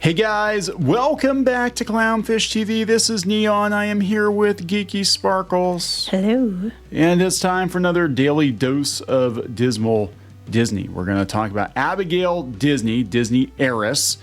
Hey guys, welcome back to Clownfish TV. This is Kneon. I am here with Geeky Sparkles. Hello. And it's time for another daily dose of dismal Disney. We're going to talk about Abigail Disney, Disney heiress.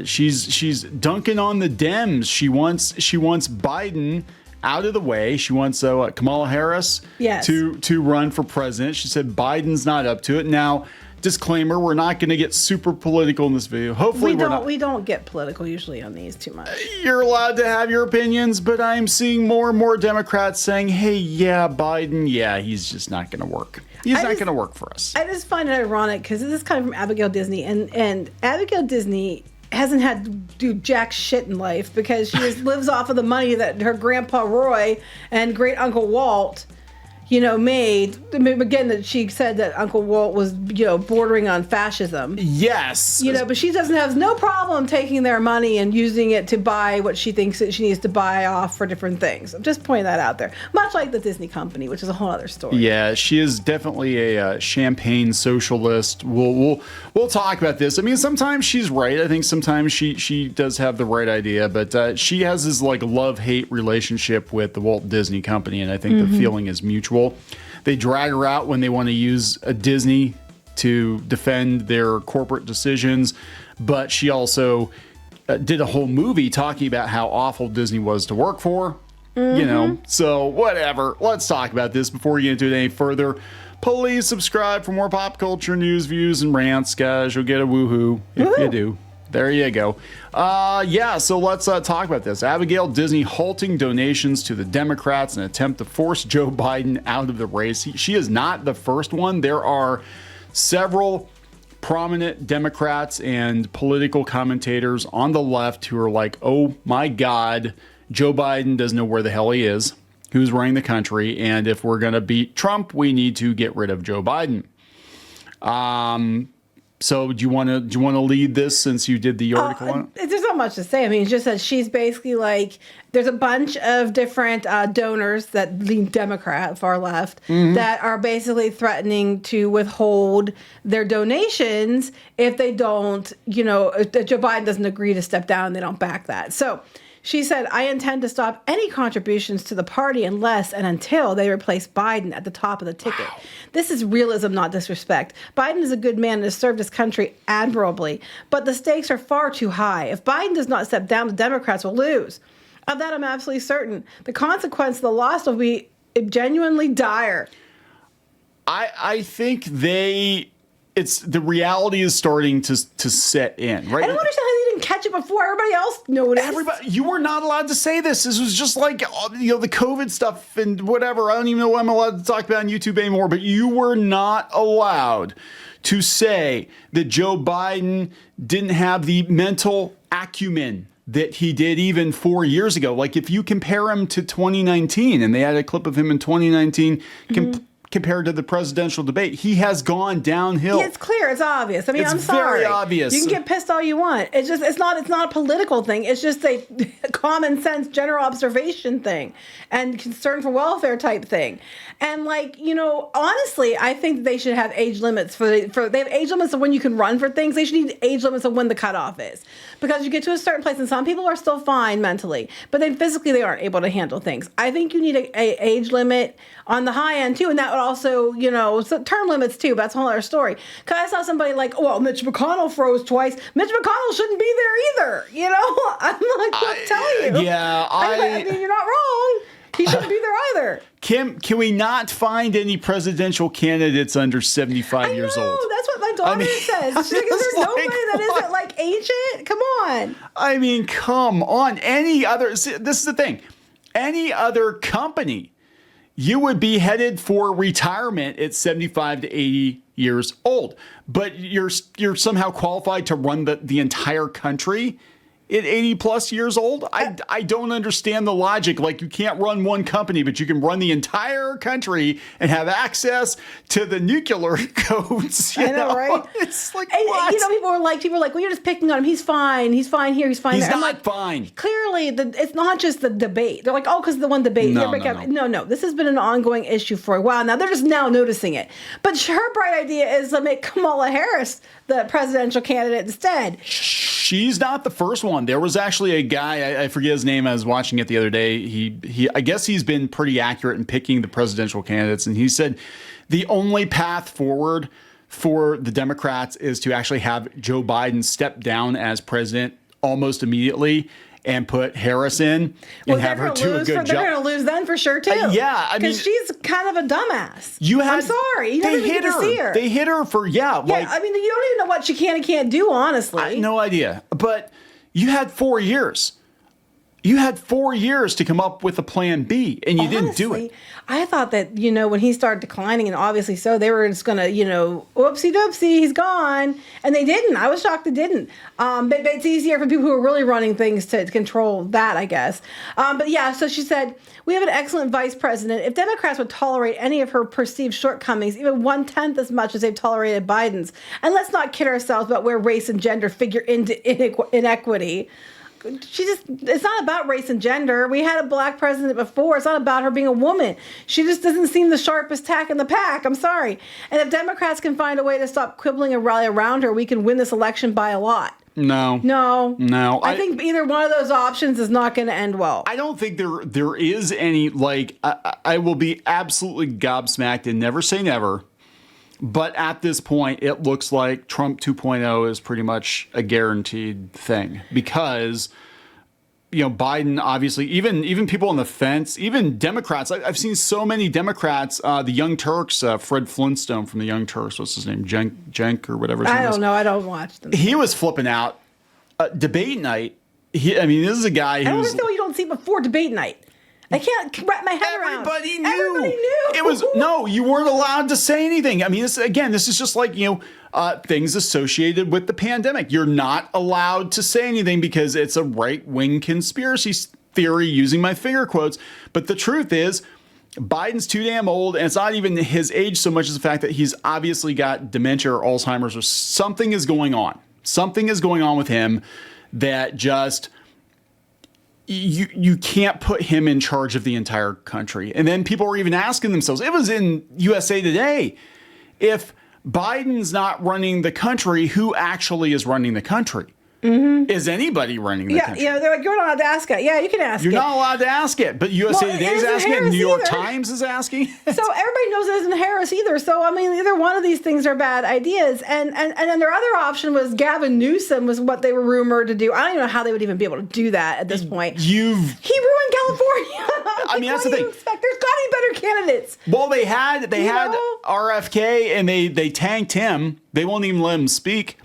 She's dunking on the Dems. She wants Biden out of the way. She wants Kamala Harris to run for president. She said Biden's not up to it. Now, disclaimer, we're not going to get super political in this video. Hopefully we don't get political usually on these too much. You're allowed to have your opinions, but I'm seeing more and more Democrats saying, hey, yeah, Biden, yeah, he's just not going to work. He's not going to work for us. I just find it ironic because this is coming from Abigail Disney, and Abigail Disney hasn't had to do jack shit in life because she just lives off of the money that her grandpa Roy and great uncle Walt made. Again, that she said that Uncle Walt was, bordering on fascism. Yes. But she has no problem taking their money and using it to buy what she thinks that she needs to buy off for different things. I'm just pointing that out there. Much like the Disney company, which is a whole other story. Yeah, she is definitely a champagne socialist. We'll talk about this. I mean, sometimes she's right. I think sometimes she does have the right idea, but she has this love-hate relationship with the Walt Disney Company, and I think the feeling is mutual. They drag her out when they want to use a Disney to defend their corporate decisions, but she also did a whole movie talking about how awful Disney was to work for. So whatever. Let's talk about this before we get into it any further. Please subscribe for more pop culture news, views, and rants, guys. You'll get a woohoo if you do. There you go. So let's talk about this. Abigail Disney halting donations to the Democrats in an attempt to force Joe Biden out of the race. She is not the first one. There are several prominent Democrats and political commentators on the left who are like, oh my God, Joe Biden doesn't know where the hell he is, who's running the country, and if we're going to beat Trump, we need to get rid of Joe Biden. So do you want to lead this since you did the article on it? There's not much to say. I mean, it's just that she's basically there's a bunch of different donors that lean Democrat, far left, that are basically threatening to withhold their donations if they don't, if Joe Biden doesn't agree to step down, they don't back that. So she said, I intend to stop any contributions to the party unless and until they replace Biden at the top of the ticket. Wow. This is realism, not disrespect. Biden is a good man and has served his country admirably, but the stakes are far too high. If Biden does not step down, the Democrats will lose. Of that, I'm absolutely certain. The consequence of the loss will be genuinely dire. I think the reality is starting to set in, right? I don't understand how they didn't catch it before everybody else noticed. You were not allowed to say this. This was just the COVID stuff and whatever. I don't even know what I'm allowed to talk about on YouTube anymore, but you were not allowed to say that Joe Biden didn't have the mental acumen that he did even 4 years ago. Like if you compare him to 2019, and they had a clip of him in 2019 compared to the presidential debate, he has gone downhill. Yeah, it's clear. It's obvious. I mean, I'm sorry. It's very obvious. You can get pissed all you want. It's not a political thing. It's just a common sense, general observation thing and concern for welfare type thing. And honestly, I think they should have age limits they have age limits of when you can run for things. They should need age limits of when the cutoff is, because you get to a certain place and some people are still fine mentally, but then physically they aren't able to handle things. I think you need a age limit on the high end too, and that would also, term limits too, but that's a whole other story. Because I saw somebody Mitch McConnell froze twice. Mitch McConnell shouldn't be there either, I'm I'm telling you. Yeah, I mean, you're not wrong. He shouldn't be there either. Can we not find any presidential candidates under 75 years old? That's what my daughter says. She's like, is there nobody that isn't ancient? Come on. I mean, come on. This is the thing. Any other company, you would be headed for retirement at 75 to 80 years old, but you're somehow qualified to run the entire country at 80 plus years old. I don't understand the logic. You can't run one company, but you can run the entire country and have access to the nuclear codes. I know, right? It's what? People are like, well, you're just picking on him. He's fine. He's fine here. He's fine there. He's not fine. Clearly, it's not just the debate. They're like, oh, because the one debate. No. This has been an ongoing issue for a while now. They're just now noticing it. But her bright idea is to make Kamala Harris the presidential candidate instead. she's not the first one. There was actually a guy, I forget his name. I was watching it the other day. He I guess he's been pretty accurate in picking the presidential candidates. And he said the only path forward for the Democrats is to actually have Joe Biden step down as president almost immediately and put Harris in and have her do a good job. They're going to lose then for sure, too. Yeah. I mean, because she's kind of a dumbass. I'm sorry. You never they get hit to see her. They hit her for, I mean, you don't even know what she can and can't do, honestly. I had no idea. But you had 4 years. You had 4 years to come up with a plan B, and you didn't do it. I thought that, when he started declining, and obviously so, they were just going to, whoopsie doopsie, he's gone. And they didn't. I was shocked they didn't. But it's easier for people who are really running things to control that, I guess. But yeah, so she said, we have an excellent vice president. If Democrats would tolerate any of her perceived shortcomings, even 1/10 as much as they've tolerated Biden's, and let's not kid ourselves about where race and gender figure into inequity. It's not about race and gender. We had a black president before. It's not about her being a woman. She just doesn't seem the sharpest tack in the pack. I'm sorry. And if Democrats can find a way to stop quibbling and rally around her, we can win this election by a lot. No. I think either one of those options is not going to end well. I don't think there is any, I will be absolutely gobsmacked and never say never. But at this point, it looks like Trump 2.0 is pretty much a guaranteed thing because, Biden, obviously, even people on the fence, even Democrats. I've seen so many Democrats, the Young Turks, Fred Flintstone from the Young Turks, what's his name? Jenk or whatever his name is. I don't know. I don't watch them. He was flipping out. Debate night. This is a guy who's... I don't understand what you don't see before debate night. I can't wrap my head around. Everybody knew. It was you weren't allowed to say anything. I mean, this is just like, things associated with the pandemic. You're not allowed to say anything because it's a right-wing conspiracy theory, using my finger quotes. But the truth is, Biden's too damn old, and it's not even his age so much as the fact that he's obviously got dementia or Alzheimer's, or something is going on. Something is going on with him that just... You can't put him in charge of the entire country. And then people were even asking themselves, it was in USA Today, if Biden's not running the country, who actually is running the country? Mm-hmm. Is anybody running the country? Yeah, they're like, you're not allowed to ask it. Yeah, you can ask it. You're not allowed to ask it, but USA Today is asking it, New York Times is asking. So everybody knows it isn't Harris either. So, I mean, either one of these things are bad ideas. And then their other option was Gavin Newsom was what they were rumored to do. I don't even know how they would even be able to do that at this point. He ruined California. That's the thing. There's got to be better candidates. Well, they had RFK and they tanked him. They won't even let him speak.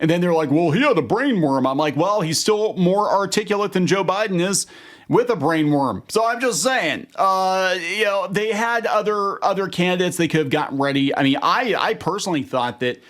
And then they're like, well, he had a brain worm. I'm like, well, he's still more articulate than Joe Biden is with a brain worm. So I'm just saying, they had other candidates they could have gotten ready. I mean, I personally thought that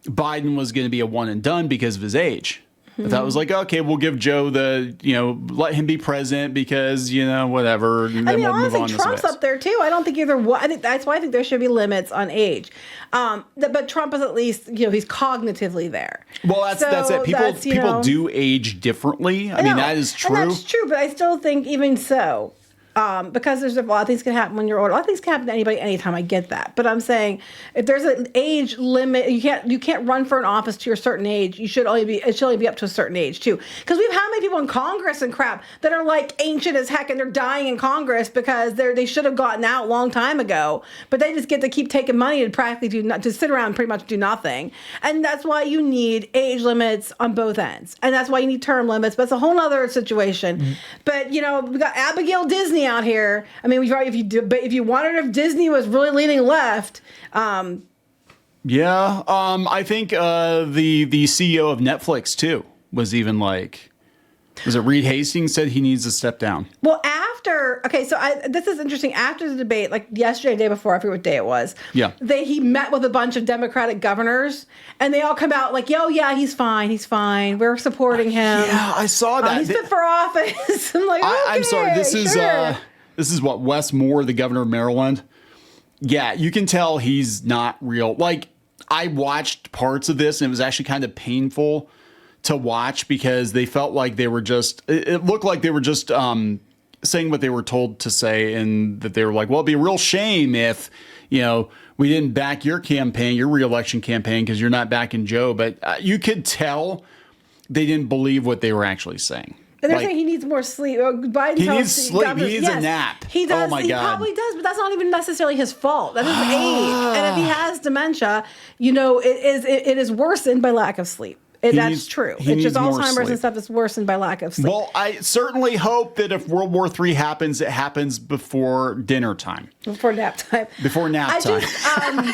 Biden was going to be a one and done because of his age. Mm-hmm. That was like, okay, we'll give Joe let him be president because, whatever. And then we'll move on. Trump's up there too. I don't think either one. I think that's why I think there should be limits on age. But Trump is at least, he's cognitively there. Well, that's it. People do age differently. I mean, that is true. And that's true, but I still think even so, because there's a lot of things can happen when you're older. A lot of things can happen to anybody anytime. I get that, but I'm saying if there's an age limit, you can't run for an office to a certain age. It should only be up to a certain age too. Because we've how many people in Congress and crap that are like ancient as heck and they're dying in Congress because they should have gotten out a long time ago, but they just get to keep taking money and practically to sit around and pretty much do nothing. And that's why you need age limits on both ends, and that's why you need term limits. But it's a whole other situation. Mm-hmm. But we got Abigail Disney out here. I mean, if you wondered if Disney was really leaning left, I think the CEO of Netflix too was even like, was it Reed Hastings said he needs to step down? Well, this is interesting. After the debate, like yesterday, the day before, I forget what day it was. Yeah, he met with a bunch of Democratic governors, and they all come out like, "Yo, yeah, he's fine. We're supporting him." Yeah, I saw that. He's fit for office. I'm like, okay, I'm sorry. This is what, Wes Moore, the governor of Maryland. Yeah, you can tell he's not real. Like, I watched parts of this and it was actually kind of painful to watch because they felt like they were it looked like they were just saying what they were told to say, and that they were like, well, it'd be a real shame if, we didn't back your campaign, your reelection campaign, because you're not backing Joe. But you could tell they didn't believe what they were actually saying. And they're saying he needs more sleep. Biden he needs sleep. He needs a nap. He does. Oh my God. He probably does, but that's not even necessarily his fault. That is age. And if he has dementia, it is worsened by lack of sleep. That's true. It's just Alzheimer's and stuff is worsened by lack of sleep. Well, I certainly hope that if World War III happens, it happens before dinner time. Before nap time. Before nap time.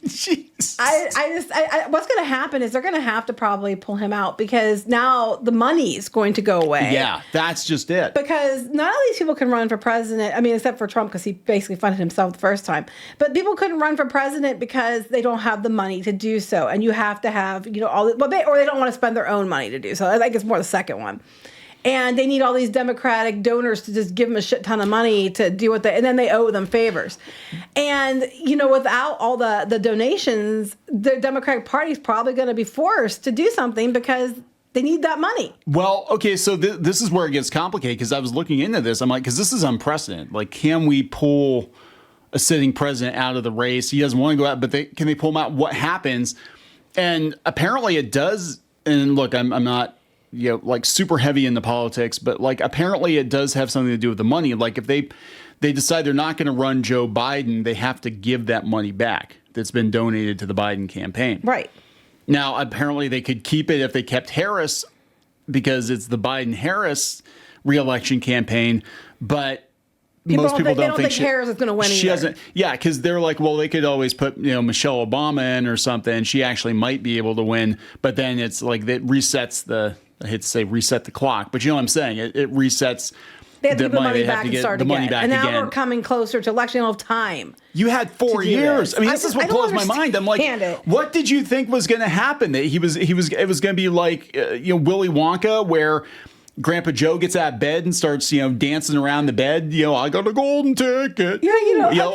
Jesus. What's going to happen is they're going to have to probably pull him out because now the money is going to go away. Yeah, that's just it. Because none of these people can run for president. I mean, except for Trump because he basically funded himself the first time. But people couldn't run for president because they don't have the money to do so. And you have to have, or they don't want to spend their own money to do so. I think it's more the second one. And they need all these Democratic donors to just give them a shit ton of money to do what and then they owe them favors. And, without all the donations, the Democratic Party is probably going to be forced to do something because they need that money. Well, okay, so this is where it gets complicated because I was looking into this. I'm like, because this is unprecedented. Like, can we pull a sitting president out of the race? He doesn't want to go out, but can they pull him out? What happens? And apparently it does. And look, I'm not, super heavy into politics, but apparently it does have something to do with the money. Like if they decide they're not going to run Joe Biden, they have to give that money back that's been donated to the Biden campaign. Right. Now, apparently they could keep it if they kept Harris because it's the Biden-Harris reelection campaign, but most people don't think Harris is going to win she either. Hasn't. Yeah, because they're like, well, they could always put Michelle Obama in or something. She actually might be able to win, but then it's like it resets I hate to say reset the clock, but you know what I'm saying? It resets. They have to give the money back and start again. And now again. We're coming closer to election. You'll have time. You had 4 years. This. I mean, this is what blows my mind. I'm like, what did you think was going to happen? That it was going to be like Willy Wonka, where Grandpa Joe gets out of bed and starts, dancing around the bed. I got a golden ticket. Yeah,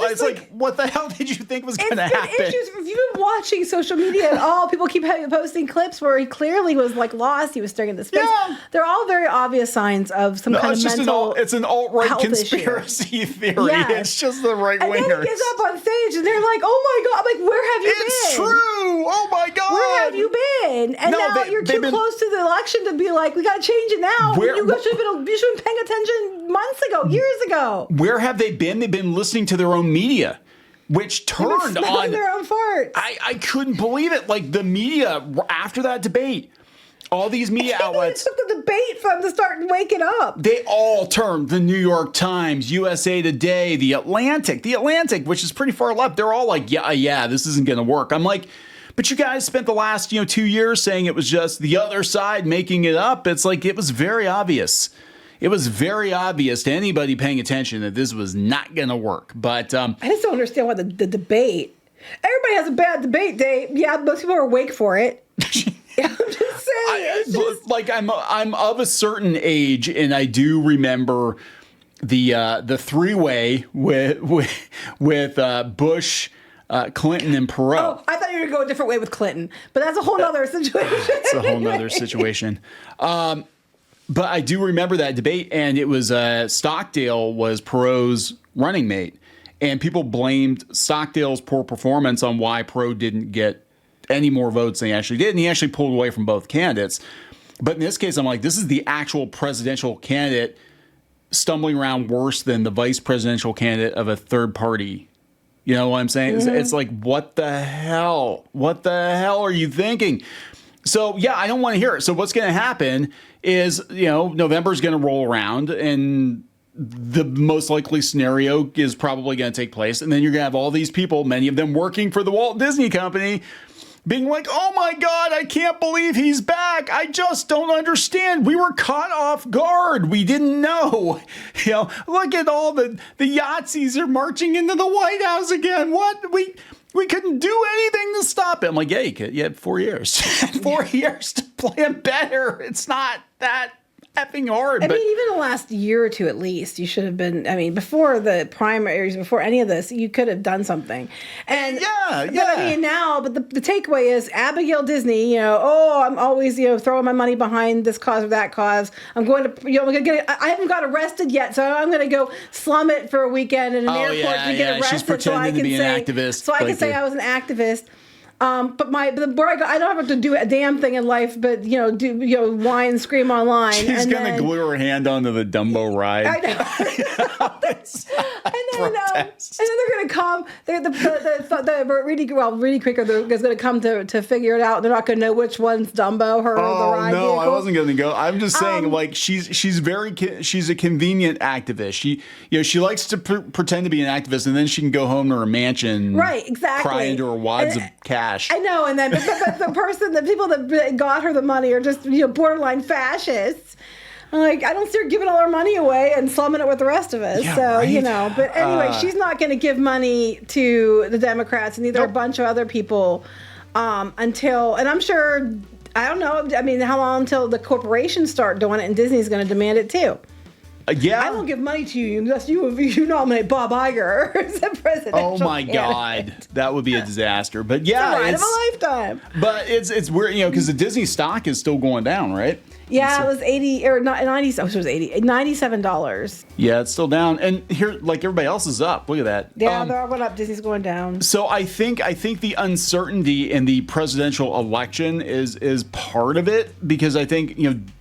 it's like, what the hell did you think was going to happen? If you've been watching social media at all, people keep posting clips where he clearly was lost. He was staring into space. Yeah. They're all very obvious signs of some kind of mental. It's an alt-right conspiracy theory. Yes. It's just the right wingers. And then he gets up on stage and they're like, "Oh my God!" I'm like, "Where have you been?" It's true. Oh my God. Where have you been? And now you're too close to the election to be like, "We got to change it now." You should have been paying attention months ago, years ago. Where have they been? They've been listening to their own media, which turned on their own farts. I couldn't believe it. Like the media after that debate, all these media outlets. It took the debate for them to start waking up. They all turned. The New York Times, USA Today, the Atlantic, which is pretty far left. They're all like, yeah, this isn't going to work. I'm like, but you guys spent the last 2 years saying it was just the other side making it up. It's like it was very obvious. It was very obvious to anybody paying attention that this was not going to work. But I just don't understand why the debate. Everybody has a bad debate day. Yeah, most people are awake for it. I'm just saying. I'm of a certain age, and I do remember the three-way with Bush, Clinton, and Perot. Oh, I thought you were going to go a different way with Clinton, but that's a whole other situation. It's a whole other situation. But I do remember that debate, and it was Stockdale was Perot's running mate, and people blamed Stockdale's poor performance on why Perot didn't get any more votes than he actually did, and he actually pulled away from both candidates. But in this case, I'm like, this is the actual presidential candidate stumbling around worse than the vice presidential candidate of a third party. You know what I'm saying? Mm-hmm. It's like, what the hell? What the hell are you thinking? So, yeah, I don't want to hear it. So what's going to happen is, November's going to roll around and the most likely scenario is probably going to take place. And then you're going to have all these people, many of them working for the Walt Disney Company, being like, oh my God, I can't believe he's back. I just don't understand. We were caught off guard. We didn't know. Look at all the Yahtzees are marching into the White House again. What? We couldn't do anything to stop it. I'm like, yeah, you had 4 years. 4 years to play him better. It's not that effing hard. I mean, even the last year or two at least, you should have been. I mean, before the primaries, before any of this, you could have done something. And yeah. But I mean, now, but the takeaway is Abigail Disney. I'm always throwing my money behind this cause or that cause. I'm going to I haven't got arrested yet, so I'm going to go slum it for a weekend in an airport to get arrested. She's pretending to be an activist. So I can say I was an activist. But the more I go, I don't have to do a damn thing in life, but do whine and scream online. She's gonna glue her hand onto the Dumbo ride. I know. and then they're gonna come. The really quicker is gonna come to figure it out. They're not gonna know which one's Dumbo, her or the ride no, vehicle. I wasn't gonna go. I'm just saying, she's a convenient activist. She likes to pretend to be an activist, and then she can go home to her mansion, right? Exactly. Cry into her wads of cash. I know, and then but the people that got her the money are just borderline fascists. Like, I don't see her giving all her money away and slumming it with the rest of us. Yeah, right. But anyway, she's not going to give money to the Democrats and neither a bunch of other people until, and I'm sure, I don't know, I mean, how long until the corporations start doing it and Disney's going to demand it too. Yeah. I won't give money to you unless you nominate Bob Iger as a presidential Oh my candidate. God, that would be a disaster. But yeah, it's a lifetime. But it's weird, because the Disney stock is still going down, right? Yeah, it was 80 or not 90. It was $97. Yeah, it's still down, and here, like everybody else, is up. Look at that. Yeah, they're all going up. Disney's going down. So I think the uncertainty in the presidential election is part of it, because I think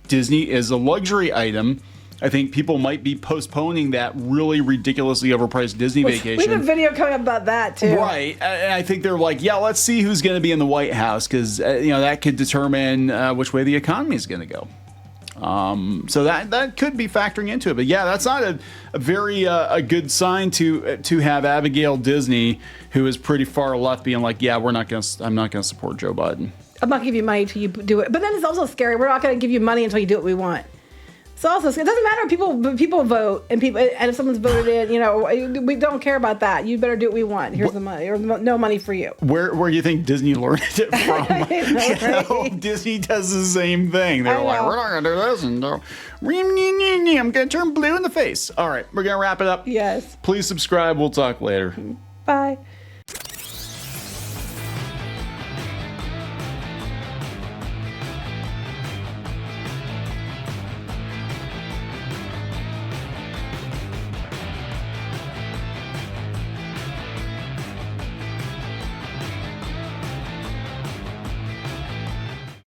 Disney is a luxury item. I think people might be postponing that really ridiculously overpriced Disney vacation. We have a video coming up about that, too. Right. And I think they're like, yeah, let's see who's going to be in the White House, because that could determine which way the economy is going to go. So that could be factoring into it. But yeah, that's not a very a good sign to have Abigail Disney, who is pretty far left, being like, yeah, I'm not going to support Joe Biden. I'm not going to give you money until you do it. But then it's also scary. We're not going to give you money until you do what we want. So also, it doesn't matter if people vote and if someone's voted in, we don't care about that. You better do what we want. Here's the money, or no money for you. Where do you think Disney learned it from? Disney does the same thing. They're like, we're not going to do this, and I'm going to turn blue in the face. All right, we're going to wrap it up. Yes. Please subscribe. We'll talk later. Bye.